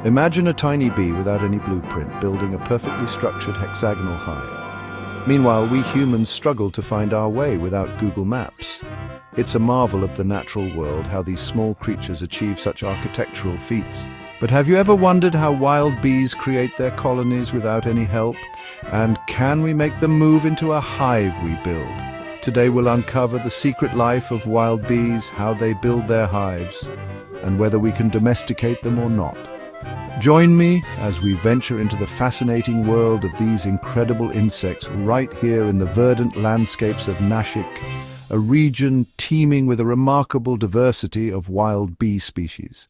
Imagine a tiny bee without any blueprint building a perfectly structured hexagonal hive. Meanwhile, we humans struggle to find our way without Google Maps. It's a marvel of the natural world how these small creatures achieve such architectural feats. But have you ever wondered how wild bees create their colonies without any help? And can we make them move into a hive we build? Today we'll uncover the secret life of wild bees, how they build their hives, and whether we can domesticate them or not. Join me as we venture into the fascinating world of these incredible insects right here in the verdant landscapes of Nashik, a region teeming with a remarkable diversity of wild bee species.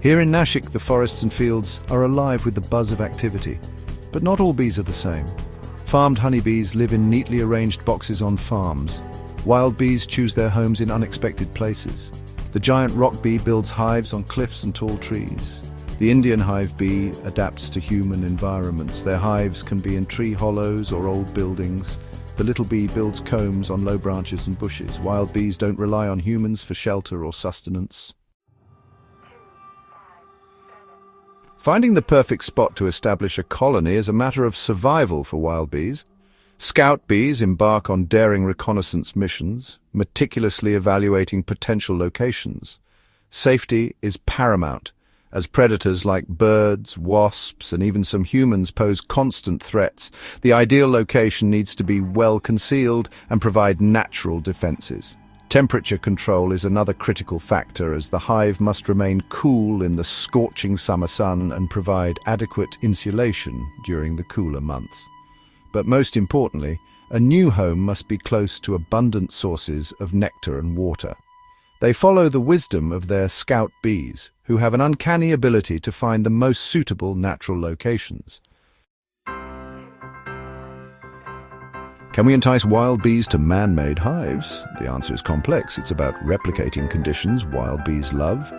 Here in Nashik, the forests and fields are alive with the buzz of activity. But not all bees are the same. Farmed honeybees live in neatly arranged boxes on farms. Wild bees choose their homes in unexpected places. The giant rock bee builds hives on cliffs and tall trees. The Indian hive bee adapts to human environments. Their hives can be in tree hollows or old buildings. The little bee builds combs on low branches and bushes. Wild bees don't rely on humans for shelter or sustenance. Finding the perfect spot to establish a colony is a matter of survival for wild bees. Scout bees embark on daring reconnaissance missions, meticulously evaluating potential locations. Safety is paramount, as predators like birds, wasps, and even some humans pose constant threats. The ideal location needs to be well concealed and provide natural defenses. Temperature control is another critical factor, as the hive must remain cool in the scorching summer sun and provide adequate insulation during the cooler months. But most importantly, a new home must be close to abundant sources of nectar and water. They follow the wisdom of their scout bees, who have an uncanny ability to find the most suitable natural locations. Can we entice wild bees to man-made hives? The answer is complex. It's about replicating conditions wild bees love.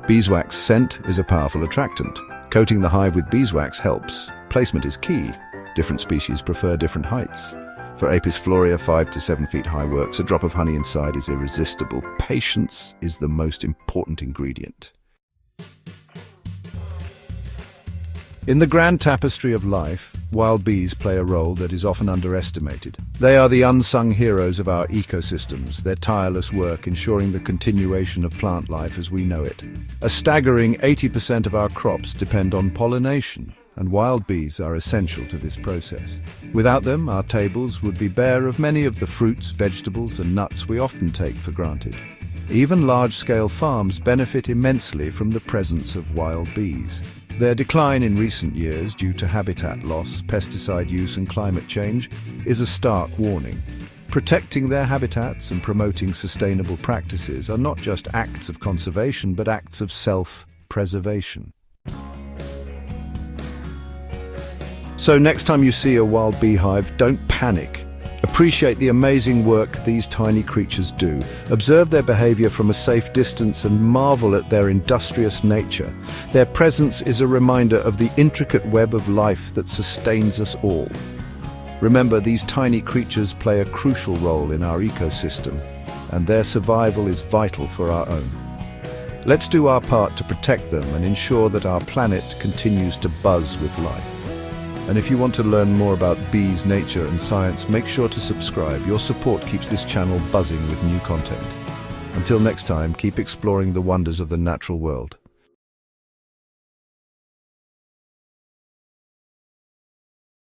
Beeswax scent is a powerful attractant. Coating the hive with beeswax helps. Placement is key. Different species prefer different heights. For Apis florea, 5 to 7 feet high works. A drop of honey inside is irresistible. Patience is the most important ingredient. In the grand tapestry of life, wild bees play a role that is often underestimated. They are the unsung heroes of our ecosystems, their tireless work ensuring the continuation of plant life as we know it. A staggering 80% of our crops depend on pollination, and wild bees are essential to this process. Without them, our tables would be bare of many of the fruits, vegetables, and nuts we often take for granted. Even large-scale farms benefit immensely from the presence of wild bees. Their decline in recent years due to habitat loss, pesticide use and climate change is a stark warning. Protecting their habitats and promoting sustainable practices are not just acts of conservation but acts of self-preservation. So next time you see a wild beehive, don't panic. Appreciate the amazing work these tiny creatures do. Observe their behavior from a safe distance and marvel at their industrious nature. Their presence is a reminder of the intricate web of life that sustains us all. Remember, these tiny creatures play a crucial role in our ecosystem, and their survival is vital for our own. Let's do our part to protect them and ensure that our planet continues to buzz with life. And if you want to learn more about bees, nature and science, make sure to subscribe. Your support keeps this channel buzzing with new content. Until next time, keep exploring the wonders of the natural world.